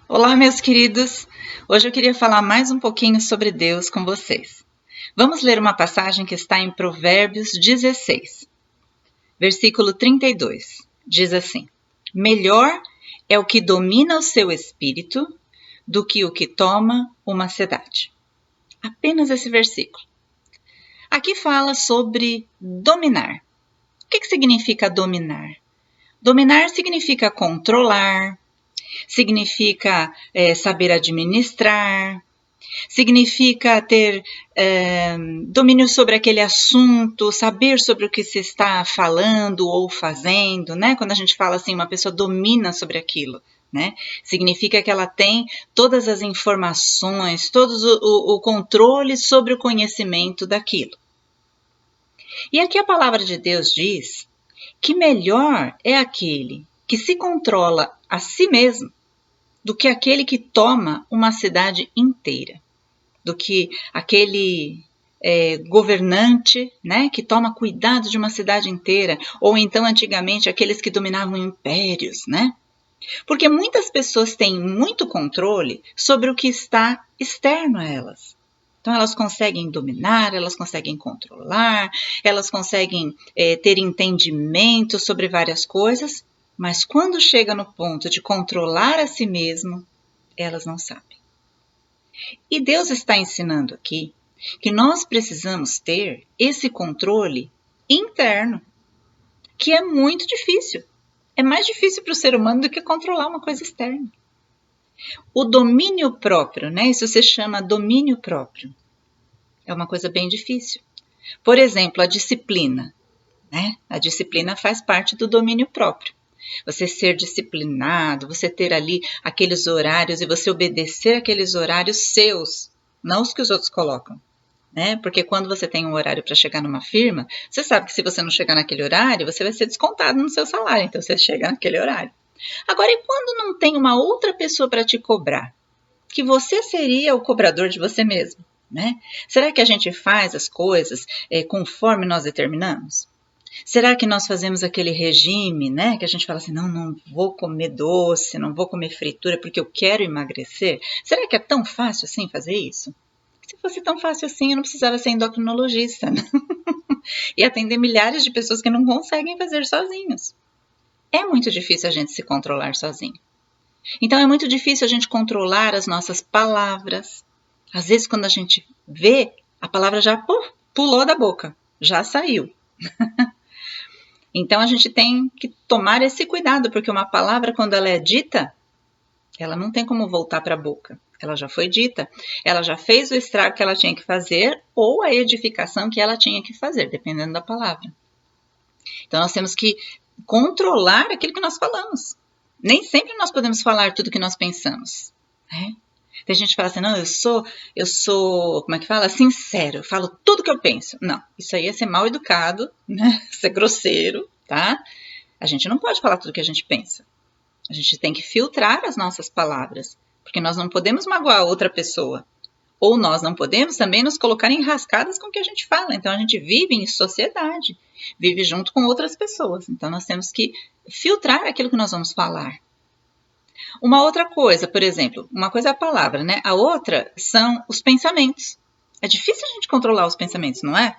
Olá, meus queridos! Hoje eu queria falar mais um pouquinho sobre Deus com vocês. Vamos ler uma passagem que está em Provérbios 16, versículo 32. Diz assim: Melhor é o que domina o seu espírito do que o que toma uma cidade. Apenas esse versículo. Aqui fala sobre dominar. O que significa dominar? Dominar significa controlar, significa saber administrar, significa ter domínio sobre aquele assunto, saber sobre o que se está falando ou fazendo, né? Quando a gente fala assim, uma pessoa domina sobre aquilo, né? Significa que ela tem todas as informações, todo o controle sobre o conhecimento daquilo. E aqui a palavra de Deus diz que melhor é aquele que se controla a si mesmo do que aquele que toma uma cidade inteira, do que aquele governante, né, que toma cuidado de uma cidade inteira, ou então antigamente aqueles que dominavam impérios, né? Porque muitas pessoas têm muito controle sobre o que está externo a elas. Então elas conseguem dominar, elas conseguem controlar, elas conseguem ter entendimento sobre várias coisas, mas quando chega no ponto de controlar a si mesmo, elas não sabem. E Deus está ensinando aqui que nós precisamos ter esse controle interno, que é muito difícil. É mais difícil para o ser humano do que controlar uma coisa externa. O domínio próprio, né? Isso se chama domínio próprio. É uma coisa bem difícil. Por exemplo, a disciplina, né? A disciplina faz parte do domínio próprio. Você ser disciplinado, você ter ali aqueles horários e você obedecer aqueles horários seus, não os que os outros colocam, né? Porque quando você tem um horário para chegar numa firma, você sabe que se você não chegar naquele horário, você vai ser descontado no seu salário, então você chega naquele horário. Agora, e quando não tem uma outra pessoa para te cobrar? Que você seria o cobrador de você mesmo, né? Será que a gente faz as coisas conforme nós determinamos? Será que nós fazemos aquele regime, né? Que a gente fala assim, não vou comer doce, não vou comer fritura porque eu quero emagrecer. Será que é tão fácil assim fazer isso? Se fosse tão fácil assim, eu não precisava ser endocrinologista, né? E atender milhares de pessoas que não conseguem fazer sozinhos. É muito difícil a gente se controlar sozinho. Então é muito difícil a gente controlar as nossas palavras. Às vezes quando a gente vê, a palavra já pulou da boca, já saiu. Então a gente tem que tomar esse cuidado, porque uma palavra, quando ela é dita, ela não tem como voltar para a boca. Ela já foi dita, ela já fez o estrago que ela tinha que fazer ou a edificação que ela tinha que fazer, dependendo da palavra. Então nós temos que controlar aquilo que nós falamos. Nem sempre nós podemos falar tudo o que nós pensamos, né? Tem gente que fala assim, não, eu sou, como é que fala? Sincero, eu falo tudo que eu penso. Não, isso aí é ser mal educado, né? Ser grosseiro, tá? A gente não pode falar tudo que a gente pensa. A gente tem que filtrar as nossas palavras, porque nós não podemos magoar outra pessoa. Ou nós não podemos também nos colocar em enrascadas com o que a gente fala. Então a gente vive em sociedade, vive junto com outras pessoas. Então nós temos que filtrar aquilo que nós vamos falar. Uma outra coisa, por exemplo, uma coisa é a palavra, né? A outra são os pensamentos. É difícil a gente controlar os pensamentos, não é?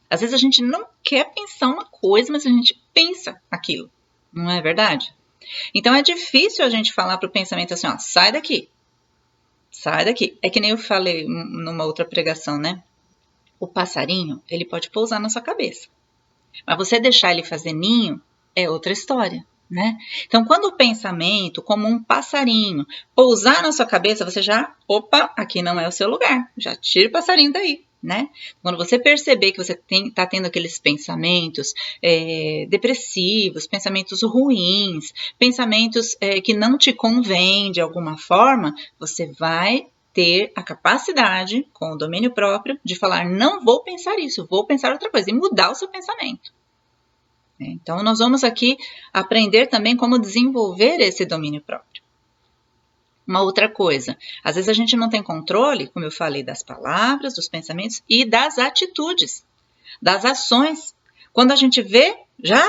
Às vezes a gente não quer pensar uma coisa, mas a gente pensa aquilo. Não é verdade? Então é difícil a gente falar para o pensamento assim, ó, sai daqui. Sai daqui. É que nem eu falei numa outra pregação, né? O passarinho, ele pode pousar na sua cabeça. Mas você deixar ele fazer ninho é outra história, né? Então, quando o pensamento, como um passarinho, pousar na sua cabeça, você já, opa, aqui não é o seu lugar. Já tira o passarinho daí, né? Quando você perceber que você está tendo aqueles pensamentos depressivos, pensamentos ruins, pensamentos que não te convêm de alguma forma, você vai ter a capacidade, com o domínio próprio, de falar, não vou pensar isso, vou pensar outra coisa, e mudar o seu pensamento. Então, nós vamos aqui aprender também como desenvolver esse domínio próprio. Uma outra coisa, às vezes a gente não tem controle, como eu falei, das palavras, dos pensamentos e das atitudes, das ações. Quando a gente vê, já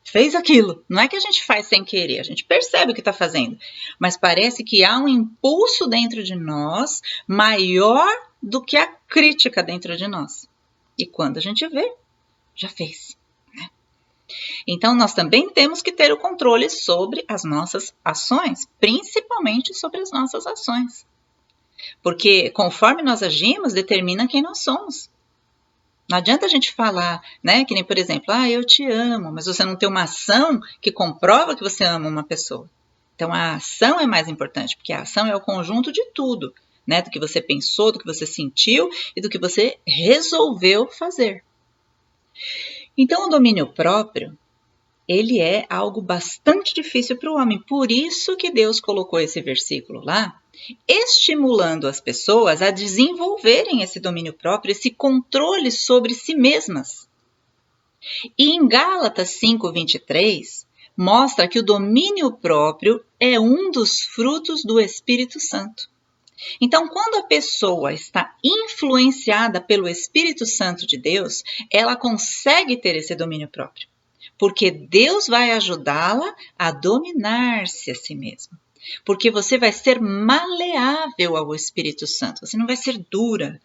fez aquilo. Não é que a gente faz sem querer, a gente percebe o que está fazendo. Mas parece que há um impulso dentro de nós maior do que a crítica dentro de nós. E quando a gente vê, já fez. Né? Então, nós também temos que ter o controle sobre as nossas ações, principalmente sobre as nossas ações. Porque conforme nós agimos, determina quem nós somos. Não adianta a gente falar, né, que nem, por exemplo, eu te amo, mas você não tem uma ação que comprova que você ama uma pessoa. Então, a ação é mais importante, porque a ação é o conjunto de tudo, né, do que você pensou, do que você sentiu e do que você resolveu fazer. Então, o domínio próprio, ele é algo bastante difícil para o homem. Por isso que Deus colocou esse versículo lá, estimulando as pessoas a desenvolverem esse domínio próprio, esse controle sobre si mesmas. E em Gálatas 5:23, mostra que o domínio próprio é um dos frutos do Espírito Santo. Então, quando a pessoa está influenciada pelo Espírito Santo de Deus, ela consegue ter esse domínio próprio. Porque Deus vai ajudá-la a dominar-se a si mesma. Porque você vai ser maleável ao Espírito Santo, você não vai ser dura.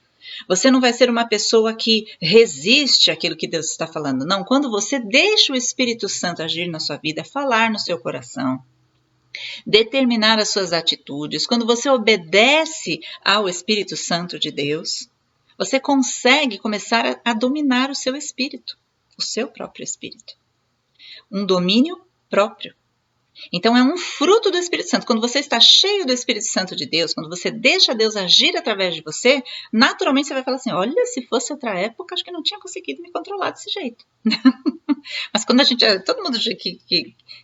Você não vai ser uma pessoa que resiste àquilo que Deus está falando. Não, quando você deixa o Espírito Santo agir na sua vida, falar no seu coração, determinar as suas atitudes, quando você obedece ao Espírito Santo de Deus, você consegue começar a dominar o seu espírito, o seu próprio espírito. Um domínio próprio. Então é um fruto do Espírito Santo. Quando você está cheio do Espírito Santo de Deus, quando você deixa Deus agir através de você, naturalmente você vai falar assim, olha, se fosse outra época, acho que não tinha conseguido me controlar desse jeito. Mas quando a gente, todo mundo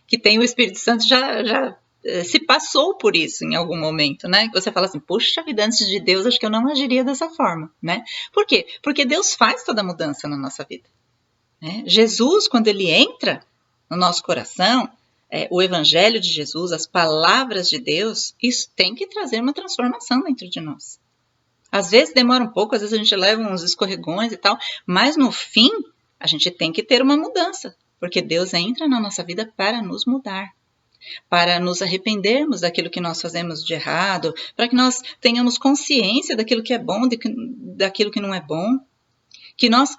que tem o Espírito Santo já se passou por isso em algum momento, né? Que você fala assim, puxa vida, antes de Deus, acho que eu não agiria dessa forma, né? Por quê? Porque Deus faz toda a mudança na nossa vida. Né? Jesus, quando ele entra no nosso coração, o Evangelho de Jesus, as palavras de Deus, isso tem que trazer uma transformação dentro de nós. Às vezes demora um pouco, às vezes a gente leva uns escorregões e tal, mas no fim a gente tem que ter uma mudança, porque Deus entra na nossa vida para nos mudar, para nos arrependermos daquilo que nós fazemos de errado, para que nós tenhamos consciência daquilo que é bom, daquilo que não é bom, que nós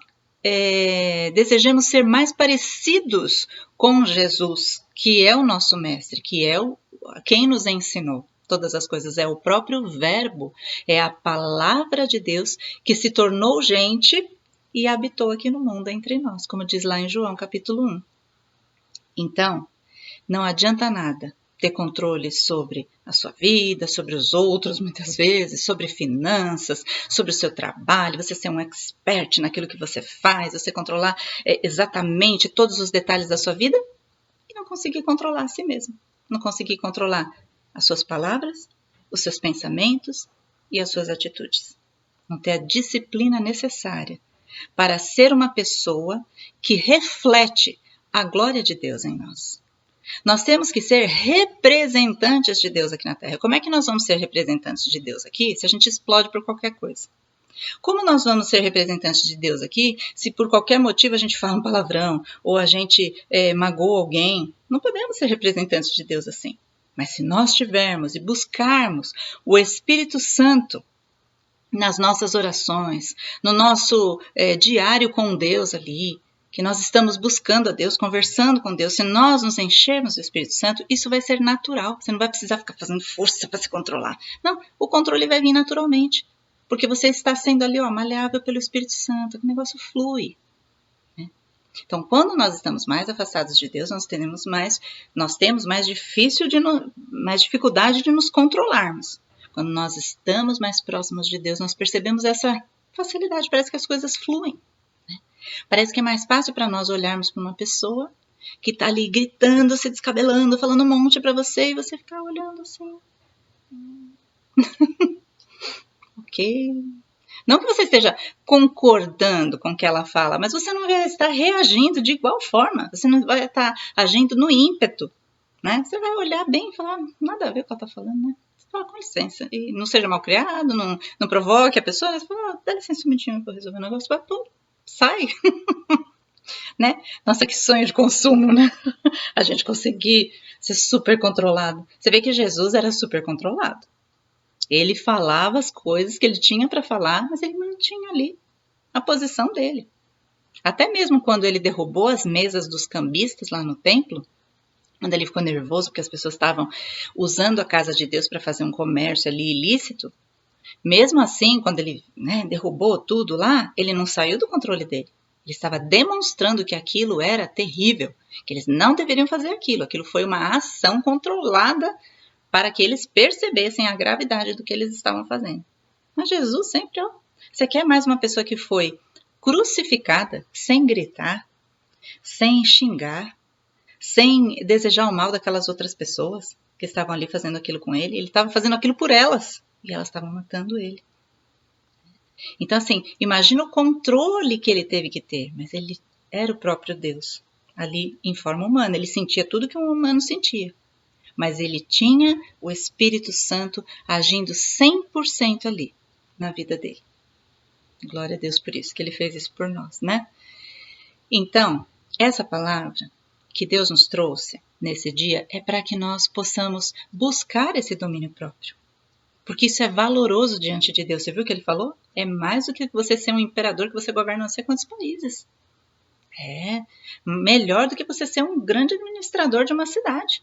desejemos ser mais parecidos com Jesus, que é o nosso mestre, que é quem nos ensinou todas as coisas, é o próprio verbo, é a palavra de Deus que se tornou gente e habitou aqui no mundo entre nós, como diz lá em João capítulo 1. Então, não adianta nada ter controle sobre a sua vida, sobre os outros muitas vezes, sobre finanças, sobre o seu trabalho, você ser um expert naquilo que você faz, você controlar exatamente todos os detalhes da sua vida e não conseguir controlar a si mesmo, não conseguir controlar as suas palavras, os seus pensamentos e as suas atitudes. Não ter a disciplina necessária para ser uma pessoa que reflete a glória de Deus em nós. Nós temos que ser representantes de Deus aqui na Terra. Como é que nós vamos ser representantes de Deus aqui se a gente explode por qualquer coisa? Como nós vamos ser representantes de Deus aqui se por qualquer motivo a gente fala um palavrão ou a gente magoa alguém? Não podemos ser representantes de Deus assim. Mas se nós tivermos e buscarmos o Espírito Santo nas nossas orações, no nosso diário com Deus ali, que nós estamos buscando a Deus, conversando com Deus, se nós nos enchermos do Espírito Santo, isso vai ser natural. Você não vai precisar ficar fazendo força para se controlar. Não, o controle vai vir naturalmente. Porque você está sendo ali, maleável pelo Espírito Santo, o negócio flui. Né? Então, quando nós estamos mais afastados de Deus, nós temos mais dificuldade de nos controlarmos. Quando nós estamos mais próximos de Deus, nós percebemos essa facilidade, parece que as coisas fluem. Parece que é mais fácil para nós olharmos para uma pessoa que está ali gritando, se descabelando, falando um monte para você e você ficar olhando assim. Ok. Não que você esteja concordando com o que ela fala, mas você não vai estar reagindo de igual forma. Você não vai estar agindo no ímpeto. Né? Você vai olhar bem e falar, nada a ver com o que ela está falando, né? Você fala, com licença. E não seja mal criado, não provoque a pessoa. Você fala, dá licença um minutinho para eu resolver o negócio. Vai, pô, sai. né? Nossa, que sonho de consumo, né? A gente conseguir ser super controlado. Você vê que Jesus era super controlado. Ele falava as coisas que ele tinha para falar, mas ele mantinha ali a posição dele. Até mesmo quando ele derrubou as mesas dos cambistas lá no templo, quando ele ficou nervoso porque as pessoas estavam usando a casa de Deus para fazer um comércio ali ilícito, mesmo assim, quando ele derrubou tudo lá, ele não saiu do controle dele. Ele estava demonstrando que aquilo era terrível, que eles não deveriam fazer aquilo. Aquilo foi uma ação controlada para que eles percebessem a gravidade do que eles estavam fazendo. Mas Jesus sempre, você quer mais uma pessoa que foi crucificada sem gritar, sem xingar, sem desejar o mal daquelas outras pessoas que estavam ali fazendo aquilo com ele. Ele estava fazendo aquilo por elas e elas estavam matando ele. Então, assim, imagina o controle que ele teve que ter, mas ele era o próprio Deus, ali em forma humana. Ele sentia tudo que um humano sentia, mas ele tinha o Espírito Santo agindo 100% ali na vida dele. Glória a Deus por isso, que ele fez isso por nós, né? Então, essa palavra que Deus nos trouxe nesse dia é para que nós possamos buscar esse domínio próprio. Porque isso é valoroso diante de Deus. Você viu o que ele falou? É mais do que você ser um imperador que você governa não sei quantos países. É melhor do que você ser um grande administrador de uma cidade.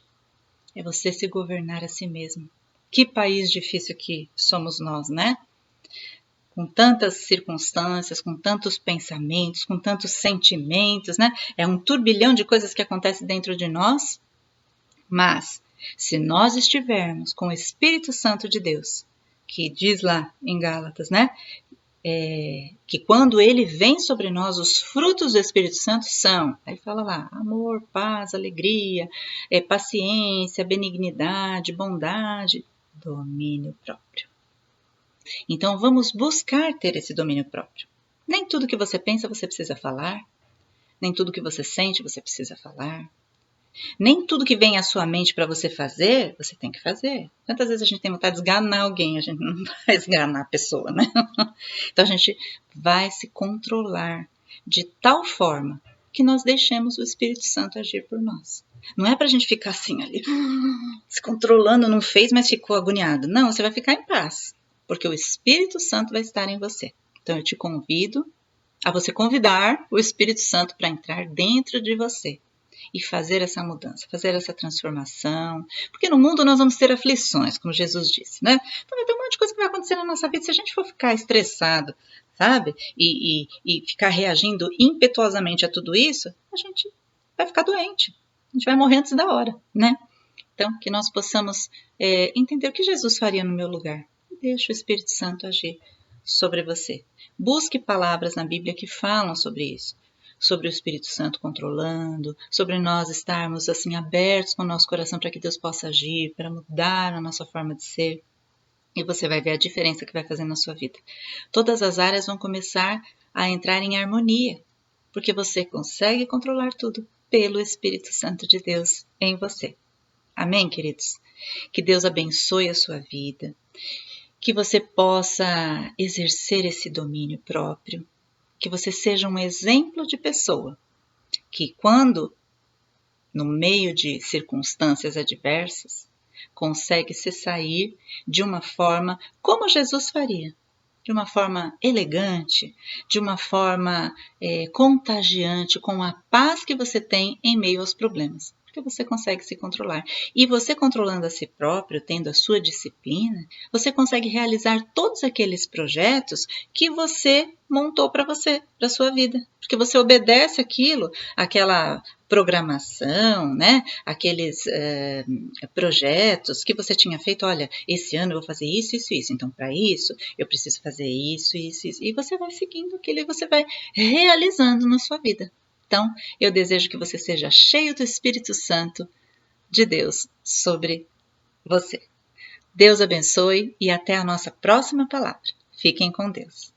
É você se governar a si mesmo. Que país difícil que somos nós, né? Com tantas circunstâncias, com tantos pensamentos, com tantos sentimentos, né? É um turbilhão de coisas que acontecem dentro de nós. Mas, se nós estivermos com o Espírito Santo de Deus, que diz lá em Gálatas, né? Que quando ele vem sobre nós, os frutos do Espírito Santo são, aí fala lá, amor, paz, alegria, paciência, benignidade, bondade, domínio próprio. Então vamos buscar ter esse domínio próprio. Nem tudo que você pensa você precisa falar, nem tudo que você sente você precisa falar. Nem tudo que vem à sua mente para você fazer, você tem que fazer. Quantas vezes a gente tem vontade de esganar alguém, a gente não vai esganar a pessoa, né? Então a gente vai se controlar de tal forma que nós deixemos o Espírito Santo agir por nós. Não é para a gente ficar assim ali, se controlando, não fez, mas ficou agoniado. Não, você vai ficar em paz, porque o Espírito Santo vai estar em você. Então eu te convido a você convidar o Espírito Santo para entrar dentro de você e fazer essa mudança, fazer essa transformação, porque no mundo nós vamos ter aflições, como Jesus disse, né? Então vai ter um monte de coisa que vai acontecer na nossa vida, se a gente for ficar estressado, sabe? E ficar reagindo impetuosamente a tudo isso, a gente vai ficar doente, a gente vai morrer antes da hora, né? Então, que nós possamos entender o que Jesus faria no meu lugar. Deixa o Espírito Santo agir sobre você. Busque palavras na Bíblia que falam sobre isso. Sobre o Espírito Santo controlando, sobre nós estarmos assim abertos com o nosso coração para que Deus possa agir, para mudar a nossa forma de ser. E você vai ver a diferença que vai fazer na sua vida. Todas as áreas vão começar a entrar em harmonia, porque você consegue controlar tudo pelo Espírito Santo de Deus em você. Amém, queridos? Que Deus abençoe a sua vida, que você possa exercer esse domínio próprio, que você seja um exemplo de pessoa, que quando, no meio de circunstâncias adversas, consegue se sair de uma forma como Jesus faria, de uma forma elegante, de uma forma contagiante, com a paz que você tem em meio aos problemas. Porque você consegue se controlar. E você controlando a si próprio, tendo a sua disciplina, você consegue realizar todos aqueles projetos que você montou para você, para a sua vida. Porque você obedece aquilo, aquela programação, né? Aqueles projetos que você tinha feito. Olha, esse ano eu vou fazer isso, isso, isso. Então, para isso, eu preciso fazer isso, isso, isso. E você vai seguindo aquilo e você vai realizando na sua vida. Então, eu desejo que você seja cheio do Espírito Santo de Deus sobre você. Deus abençoe e até a nossa próxima palavra. Fiquem com Deus.